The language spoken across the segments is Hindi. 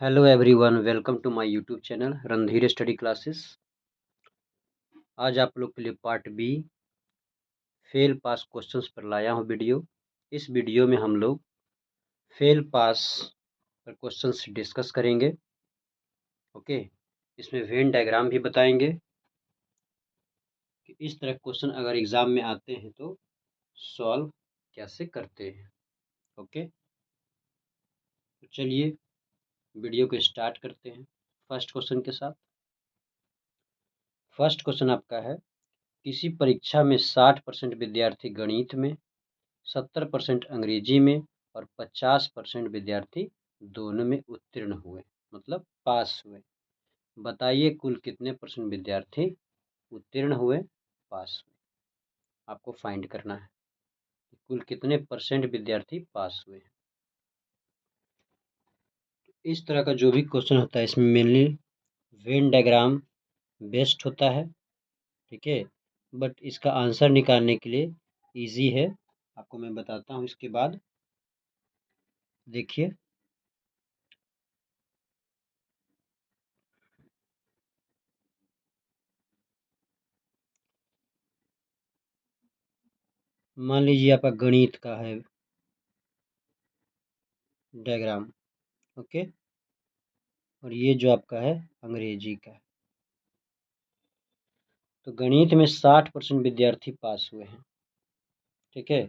Hello everyone, welcome to my YouTube channel Randhir study classes. आज आप लोग के लिए part B fail pass questions पर लाया हूं वीडियो। इस वीडियो में हम लोग फेल पास पर क्वेश्चंस डिस्कस करेंगे। ओके, इसमें वेन डायग्राम भी बताएंगे कि इस तरह क्वेश्चन अगर एग्जाम में आते हैं तो सॉल्व कैसे करते हैं। ओके, तो चलिए वीडियो को स्टार्ट करते हैं फर्स्ट क्वेश्चन के साथ। फर्स्ट क्वेश्चन आपका है, किसी परीक्षा में 60% विद्यार्थी गणित में, 70% अंग्रेजी में और 50% विद्यार्थी दोनों में उत्तीर्ण हुए, मतलब पास हुए। बताइए कुल कितने परसेंट विद्यार्थी उत्तीर्ण हुए, पास हुए। आपको फाइंड करना है कुल कितने परसेंट विद्यार्थी पास हुए। इस तरह का जो भी क्वेश्चन होता है इसमें मेनली वेन डायग्राम बेस्ट होता है। ठीक है, बट इसका आंसर निकालने के लिए इजी है, आपको मैं बताता हूँ इसके बाद। देखिए, मान लीजिए आपका गणित का है डायग्राम। ओके, और ये जो आपका है अंग्रेजी का है। तो गणित में 60% विद्यार्थी पास हुए हैं, ठीक है,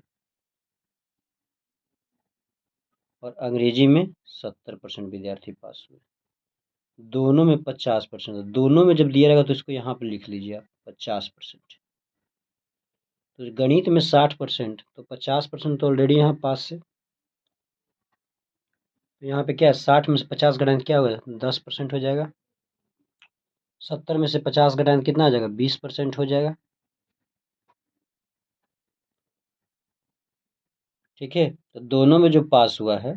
और अंग्रेजी में 70% विद्यार्थी पास हुए। दोनों में 50%, दोनों में जब दिया रहेगा तो इसको यहाँ पर लिख लीजिए आप 50%। तो गणित में 60% तो 50% तो ऑलरेडी यहाँ पास है। तो यहाँ पे क्या है, 60 में से 50 घटाएं क्या होगा, 10% हो जाएगा। 70 में से 50 घटाएं कितना आ जाएगा, 20% हो जाएगा। ठीक है, तो दोनों में जो पास हुआ है,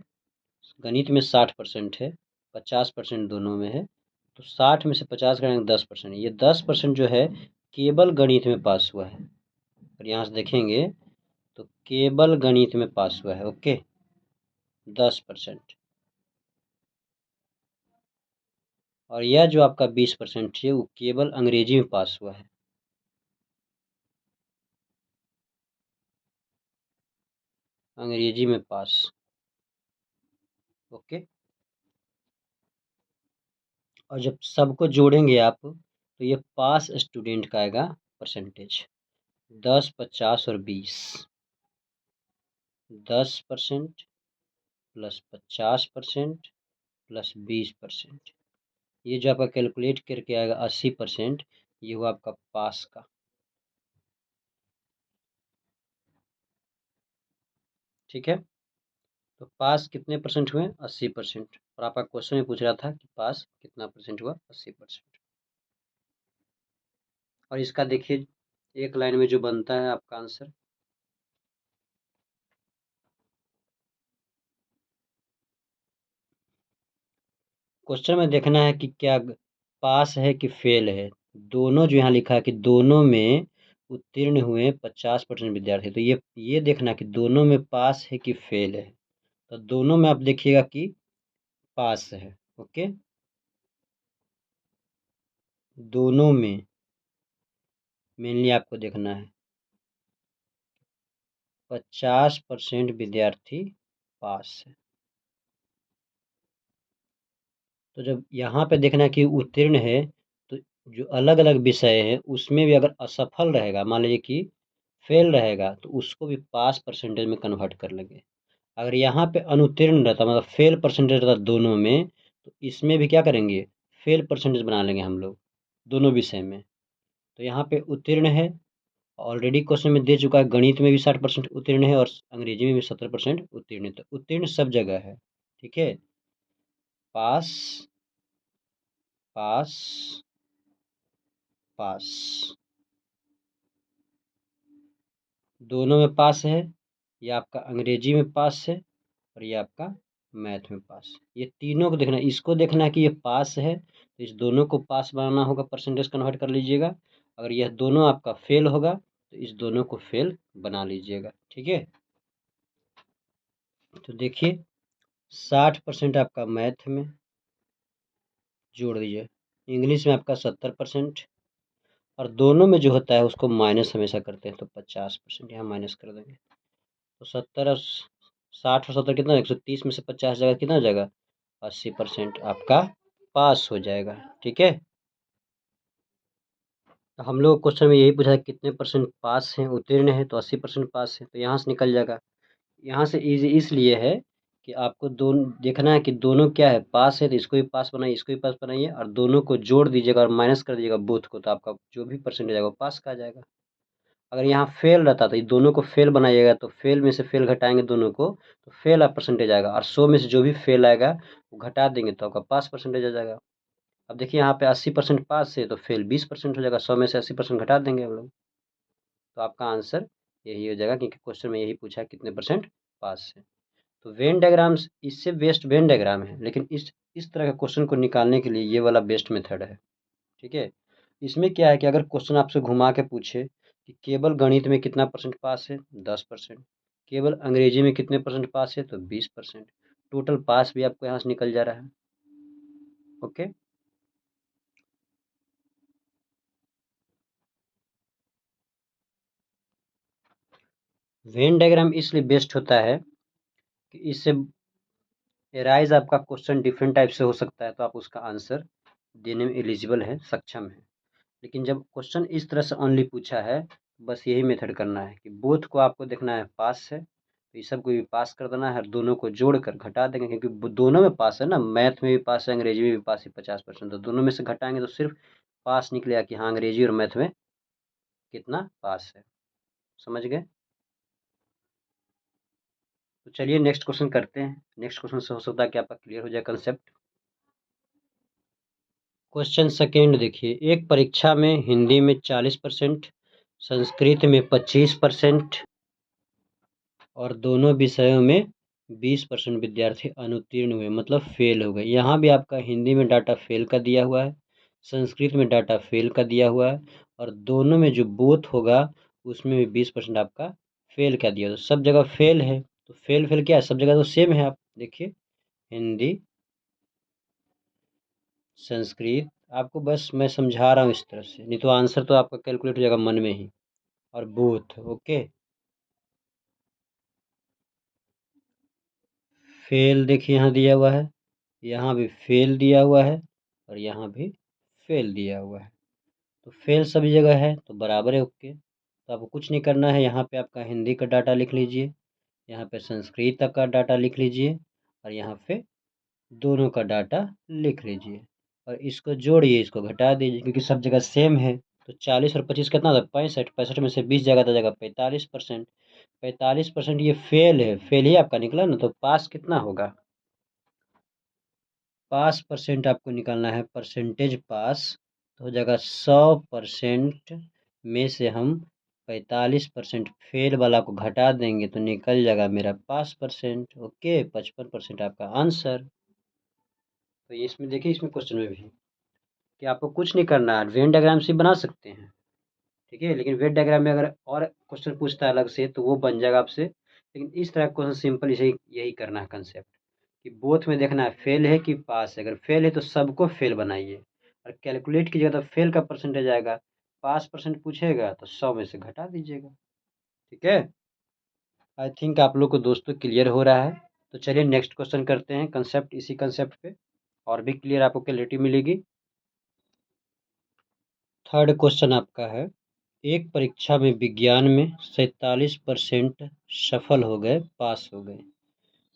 गणित में 60% है, 50% दोनों में है, तो 60 में से 50 घटाएंगे 10%। ये 10% जो है केवल गणित में पास हुआ है। और यहाँ से देखेंगे तो केवल गणित में पास हुआ है। ओके, 10%। और यह जो आपका 20% है वो केवल अंग्रेजी में पास हुआ है। अंग्रेजी में पास। ओके, और जब सबको जोड़ेंगे आप तो ये पास स्टूडेंट का आएगा परसेंटेज 10, 50 और 20। 10% प्लस 50% प्लस 20%, ये जो आपका कैलकुलेट करके आएगा 80%, ये हुआ आपका पास का। ठीक है, तो पास कितने परसेंट हुए, 80%। और आपका क्वेश्चन में पूछ रहा था कि पास कितना परसेंट हुआ, 80%। और इसका देखिए एक लाइन में जो बनता है आपका आंसर, क्वेश्चन में देखना है कि क्या पास है कि फेल है। दोनों जो यहाँ लिखा है कि दोनों में उत्तीर्ण हुए 50% विद्यार्थी, तो ये देखना कि दोनों में पास है कि फेल है। तो दोनों में आप देखिएगा कि पास है। ओके, दोनों में मेनली आपको देखना है 50% विद्यार्थी पास है। तो जब यहाँ पे देखना है कि उत्तीर्ण है, तो जो अलग अलग विषय है उसमें भी अगर असफल रहेगा, मान लीजिए कि फेल रहेगा, तो उसको भी पास परसेंटेज में कन्वर्ट कर लेंगे। अगर यहाँ पे अनुत्तीर्ण रहता, मतलब फेल परसेंटेज रहता दोनों में, तो इसमें भी क्या करेंगे, फेल परसेंटेज बना लेंगे हम लोग दोनों विषय में। तो यहाँ पे उत्तीर्ण है, ऑलरेडी क्वेश्चन में दे चुका है, गणित में भी 60% उत्तीर्ण है और अंग्रेजी में भी 70% उत्तीर्ण है। तो उत्तीर्ण सब जगह है। ठीक है, पास पास पास, दोनों में पास है। ये आपका अंग्रेजी में पास है और ये आपका मैथ में पास है। ये तीनों को देखना है, इसको देखना है कि ये पास है, तो इस दोनों को पास बनाना होगा, परसेंटेज कन्वर्ट कर लीजिएगा। अगर यह दोनों आपका फेल होगा तो इस दोनों को फेल बना लीजिएगा। ठीक है, तो देखिए 60% आपका मैथ में, जोड़ दीजिए। इंग्लिश में आपका 70%, और दोनों में जो होता है उसको माइनस हमेशा करते हैं, तो 50% यहाँ माइनस कर देंगे। तो 70 और 60 और 70 कितना, 130 में से 50 जाएगा, कितना हो जाएगा, 80% आपका पास हो जाएगा। ठीक है, तो हम लोग क्वेश्चन में यही पूछा है कितने परसेंट पास हैं, उत्तीर्ण है, तो 80% पास है, तो यहाँ से निकल जाएगा। यहाँ से इजी इसलिए है कि आपको दोनों देखना है कि दोनों क्या है, पास है, तो इसको भी पास बनाइए, इसको भी पास बनाइए, और दोनों को जोड़ दीजिएगा और माइनस कर दीजिएगा बोथ को, तो आपका जो भी परसेंटेज आएगा वो पास का आ जाएगा। अगर यहाँ फेल रहता तो ये दोनों को फेल बनाइएगा, तो फेल में से फेल घटाएंगे दोनों को, तो फेल आप परसेंटेज आएगा, और 100 में से जो भी फेल आएगा वो घटा देंगे तो आपका पास परसेंटेज आ जाएगा। अब देखिए यहाँ पे 80% पास है, तो फेल 20% हो जाएगा, 100 में से 80% घटा देंगे हम लोग, तो आपका आंसर यही हो जाएगा, क्योंकि क्वेश्चन में यही पूछा है कितने परसेंट पास है। तो वेन डायग्राम्स इससे बेस्ट वेन डायग्राम है, लेकिन इस तरह के क्वेश्चन को निकालने के लिए ये वाला बेस्ट मेथड है। ठीक है, इसमें क्या है कि अगर क्वेश्चन आपसे घुमा के पूछे कि केवल गणित में कितना परसेंट पास है, 10%, केवल अंग्रेजी में कितने परसेंट पास है, तो 20%, टोटल पास भी आपको यहाँ से निकल जा रहा है। ओके, वेन डायग्राम इसलिए बेस्ट होता है कि इससे एराइज आपका क्वेश्चन डिफरेंट टाइप से हो सकता है, तो आप उसका आंसर देने में एलिजिबल है, सक्षम है। लेकिन जब क्वेश्चन इस तरह से ओनली पूछा है, बस यही मेथड करना है कि बोथ को आपको देखना है पास है, तो ये सबको भी पास कर देना है, और दोनों को जोड़कर घटा देंगे, क्योंकि दोनों में पास है ना, मैथ में भी पास है, अंग्रेजी में भी पास है 50%, तो दोनों में से घटाएंगे तो सिर्फ पास निकलेगा कि हाँ अंग्रेजी और मैथ में कितना पास है। समझ गए? तो चलिए नेक्स्ट क्वेश्चन करते हैं। नेक्स्ट क्वेश्चन से हो सकता है कि आपका क्लियर हो जाए कंसेप्ट। क्वेश्चन सेकेंड देखिए, एक परीक्षा में हिंदी में 40%, संस्कृत में 25% और दोनों विषयों में 20% विद्यार्थी अनुत्तीर्ण हुए, मतलब फेल हो गए। यहाँ भी आपका हिंदी में डाटा फेल का दिया हुआ है, संस्कृत में डाटा फेल का दिया हुआ है, और दोनों में जो बोथ होगा उसमें भी 20% आपका फेल का दिया, तो सब जगह फेल है, तो फेल फेल क्या है, सब जगह तो सेम है। आप देखिए, हिंदी, संस्कृत, आपको बस मैं समझा रहा हूँ इस तरह से, नहीं तो आंसर तो आपका कैलकुलेट हो जाएगा मन में ही। और बोथ, ओके, फेल देखिए यहाँ दिया हुआ है, यहाँ भी फेल दिया हुआ है, और यहाँ भी फेल दिया हुआ है, तो फेल सभी जगह है, तो बराबर है, ओके। तो आपको कुछ नहीं करना है, यहाँ पे आपका हिंदी का डाटा लिख लीजिए, यहाँ पे संस्कृत का डाटा लिख लीजिए, और यहाँ पे दोनों का डाटा लिख लीजिए, और इसको जोड़िए, इसको घटा दीजिए, क्योंकि सब जगह सेम है। तो 40 और 25 कितना होता है, 65, 65 में से 20 जाएगा तो जाएगा 45%, 45% ये फेल है, फेल ही आपका निकला ना, तो पास कितना होगा, पास परसेंट आपको निकालना है, परसेंटेज पास, तो हो जाएगा 100% में से हम 45% फेल वाला को घटा देंगे, तो निकल जाएगा मेरा पास परसेंट। ओके, 55% आपका आंसर। तो ये इसमें देखिए, इसमें क्वेश्चन में भी कि आपको कुछ नहीं करना है, वेन डायग्राम से बना सकते हैं। ठीक है, लेकिन वेन डायग्राम में अगर और क्वेश्चन पूछता है अलग से तो वो बन जाएगा आपसे, लेकिन इस तरह का क्वेश्चन सिंपल यही यही करना है कंसेप्ट, कि बोथ में देखना है फेल है कि पास है, अगर फेल है तो सबको फेल बनाइए, और कैलकुलेट कीजिएगा तो फेल का परसेंटेज आएगा, पास परसेंट पूछेगा तो 100 में से घटा दीजिएगा। ठीक है, आई थिंक आप लोग को दोस्तों क्लियर हो रहा है। तो चलिए नेक्स्ट क्वेश्चन करते हैं, कंसेप्ट इसी कंसेप्ट पे और भी क्लियर आपको क्लैरिटी मिलेगी। थर्ड क्वेश्चन आपका है, एक परीक्षा में विज्ञान में 47% सफल हो गए, पास हो गए,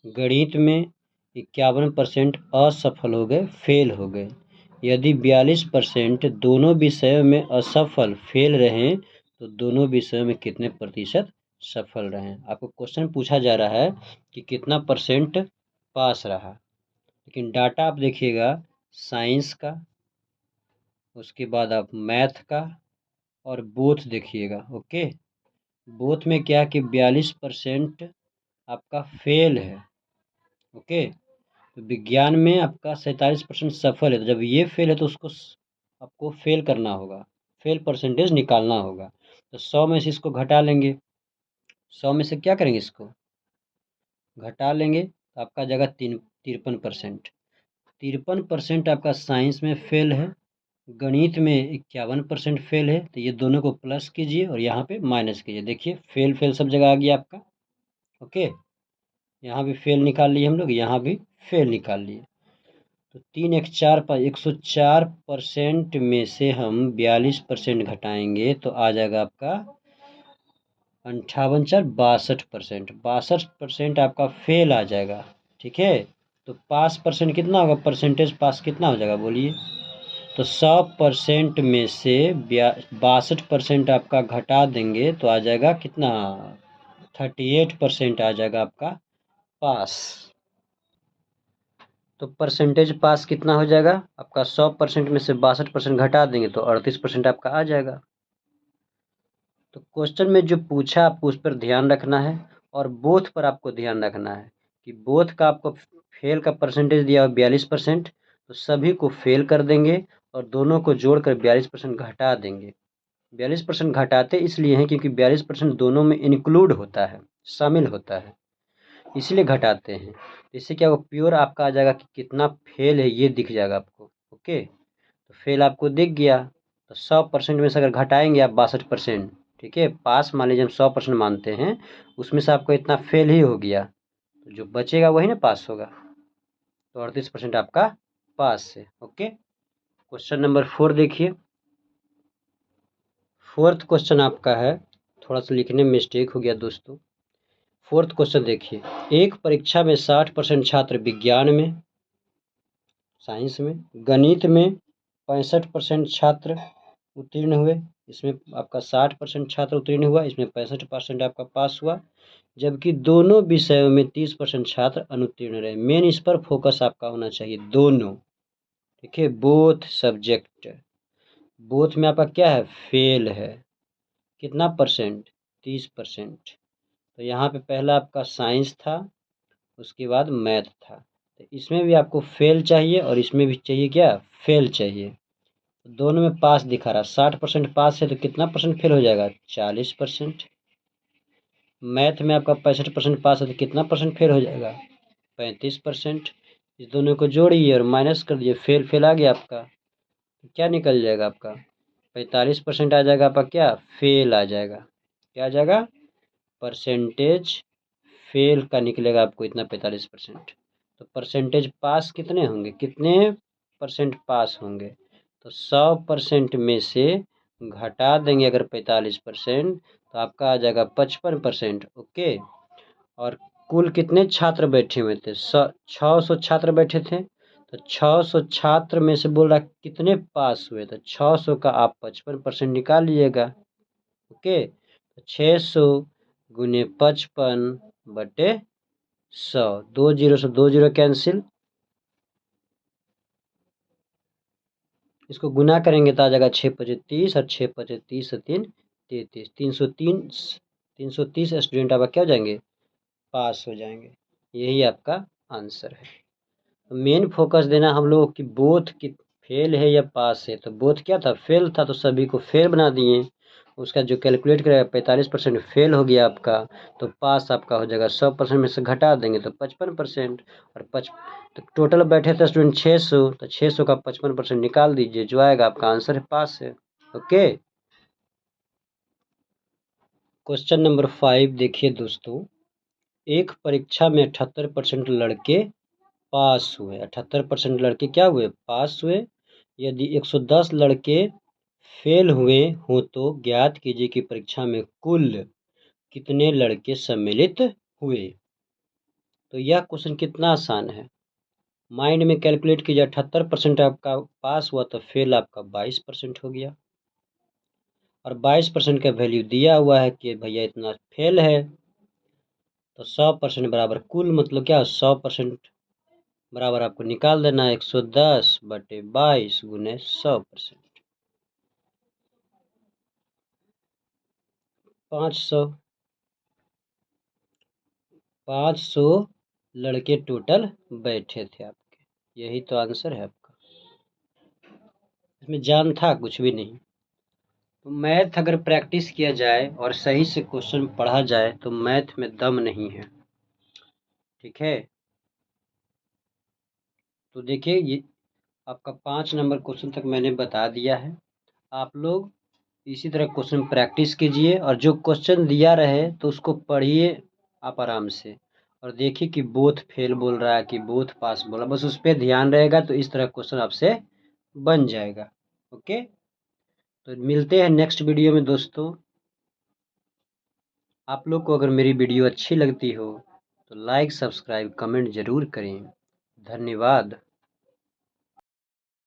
गणित में 51% असफल हो गए, फेल हो गए, यदि 42% दोनों विषयों में असफल फेल रहे तो दोनों विषयों में कितने प्रतिशत सफल रहे। आपको क्वेश्चन पूछा जा रहा है कि कितना परसेंट पास रहा, लेकिन डाटा आप देखिएगा, साइंस का, उसके बाद आप मैथ का, और बोथ देखिएगा। ओके, बोथ में क्या कि 42% आपका फेल है। ओके, तो विज्ञान में आपका 47% सफल है, तो जब ये फेल है तो उसको आपको फेल करना होगा, फेल परसेंटेज निकालना होगा, तो 100 में से इसको घटा लेंगे, 100 में से क्या करेंगे, इसको घटा लेंगे, तो आपका जगह 53%। 53% आपका साइंस में फेल है, गणित में 51% फेल है। तो ये दोनों को प्लस कीजिए और यहाँ पे माइनस कीजिए। देखिए फेल फेल सब जगह आ गया आपका। ओके, यहाँ भी फेल निकाल लिए हम लोग, यहाँ भी फेल निकाल लिए। तो 3 एक 4 पर 104% में से हम 42% घटाएंगे तो आ जाएगा आपका 58/4 62% आपका फेल आ जाएगा। ठीक है, तो पास परसेंट कितना होगा, परसेंटेज पास कितना हो जाएगा बोलिए। तो 100% में से 62% आपका घटा देंगे तो आ जाएगा कितना, 38% आ जाएगा आपका पास। तो परसेंटेज पास कितना हो जाएगा आपका, 100% में से 62% घटा देंगे तो 38% आपका आ जाएगा। तो क्वेश्चन में जो पूछा आपको उस पर ध्यान रखना है और बोथ पर आपको ध्यान रखना है कि बोथ का आपको फेल का परसेंटेज दिया हो 42%, तो सभी को फेल कर देंगे और दोनों को जोड़कर 42% घटा देंगे। 42% घटाते इसलिए हैं क्योंकि 42% दोनों में इंक्लूड होता है, शामिल होता है, इसीलिए घटाते हैं। इससे क्या होगा, प्योर आपका आ जाएगा कि कितना फेल है ये दिख जाएगा आपको। ओके, तो फेल आपको दिख गया। तो 100% में से अगर घटाएंगे आप 62%, ठीक है, पास मान लीजिए हम 100% मानते हैं, उसमें से आपको इतना फेल ही हो गया, तो जो बचेगा वही ना पास होगा। तो 38% आपका पास है। ओके, क्वेश्चन नंबर 4 देखिए। फोर्थ क्वेश्चन आपका है, थोड़ा सा लिखने में मिस्टेक हो गया दोस्तों। फोर्थ क्वेश्चन देखिए, एक परीक्षा में 60% छात्र विज्ञान में, साइंस में, गणित में 65% छात्र उत्तीर्ण हुए। इसमें आपका 60% छात्र उत्तीर्ण हुआ, इसमें 65% आपका पास हुआ, जबकि दोनों विषयों में 30% छात्र अनुत्तीर्ण रहे। मेन इस पर फोकस आपका होना चाहिए, दोनों। ठीक है, बोथ सब्जेक्ट, बोथ में आपका क्या है, फेल है। कितना परसेंट, 30%। तो यहाँ पे पहला आपका साइंस था, उसके बाद मैथ था। तो इसमें भी आपको फेल चाहिए और इसमें भी चाहिए क्या, फेल चाहिए। दोनों में पास दिखा रहा, 60% पास है तो कितना परसेंट फेल हो जाएगा, 40%। मैथ में आपका 65% पास है तो कितना परसेंट फेल हो जाएगा, 35%। इस दोनों को जोड़िए और माइनस कर दिए, फेल फेल आ गया आपका, तो क्या निकल जाएगा आपका, 45% आ जाएगा आपका, क्या फेल आ जाएगा। क्या आ जाएगा, परसेंटेज फेल का निकलेगा आपको इतना 45%। तो परसेंटेज पास कितने होंगे, कितने परसेंट पास होंगे, तो 100% में से घटा देंगे अगर 45%, तो आपका आ जाएगा 55%। ओके, और कुल कितने छात्र बैठे हुए थे, 600 छात्र बैठे थे। तो 600 छात्र में से बोल रहा कितने पास हुए, तो 600 का आप 55% निकाल लीजिएगा। ओके, तो 600 गुने 55/100, 2 जीरो से 2 जीरो कैंसिल, इसको गुना करेंगे तो आ जाएगा 6×5 = 30 और 6×5 = 3 33, 330 स्टूडेंट आपका क्या हो जाएंगे, पास हो जाएंगे। यही आपका आंसर है। तो मेन फोकस देना हम लोग कि बोथ की फेल है या पास है। तो बोथ क्या था, फेल था, तो सभी को फेल बना दिए। उसका जो कैलकुलेट करेगा 45% फेल हो गया आपका, तो पास आपका हो जाएगा 100% में से घटा देंगे तो 55%। और तो टोटल बैठे थे स्टूडेंट 600, तो 600 का 55% निकाल दीजिए, जो आएगा आपका आंसर है, पास है। ओके, क्वेश्चन नंबर 5 देखिए दोस्तों। एक परीक्षा में 78% लड़के पास हुए, 78% लड़के क्या हुए, पास हुए। यदि 110 लड़के फेल हुए हों तो ज्ञात कीजिए कि परीक्षा में कुल कितने लड़के सम्मिलित हुए। तो यह क्वेश्चन कितना आसान है, माइंड में कैलकुलेट कीजिए। 78% आपका पास हुआ तो फेल आपका 22% हो गया, और 22% का वैल्यू दिया हुआ है कि भैया इतना फेल है। तो 100% बराबर कुल, मतलब क्या, 100% बराबर आपको निकाल देना है 110/22 गुने 100%, 500। 500 लड़के टोटल बैठे थे आपके, यही तो आंसर है आपका। इसमें जान था कुछ भी नहीं। तो मैथ अगर प्रैक्टिस किया जाए और सही से क्वेश्चन पढ़ा जाए तो मैथ में दम नहीं है। ठीक है, तो देखिए ये आपका 5 नंबर क्वेश्चन तक मैंने बता दिया है। आप लोग इसी तरह क्वेश्चन प्रैक्टिस कीजिए और जो क्वेश्चन दिया रहे तो उसको पढ़िए आप आराम से, और देखिए कि बोथ फेल बोल रहा है कि बोथ पास बोला, बस उस पर ध्यान रहेगा तो इस तरह क्वेश्चन आपसे बन जाएगा। ओके, तो मिलते हैं नेक्स्ट वीडियो में दोस्तों। आप लोग को अगर मेरी वीडियो अच्छी लगती हो तो लाइक, सब्सक्राइब, कमेंट ज़रूर करें। धन्यवाद।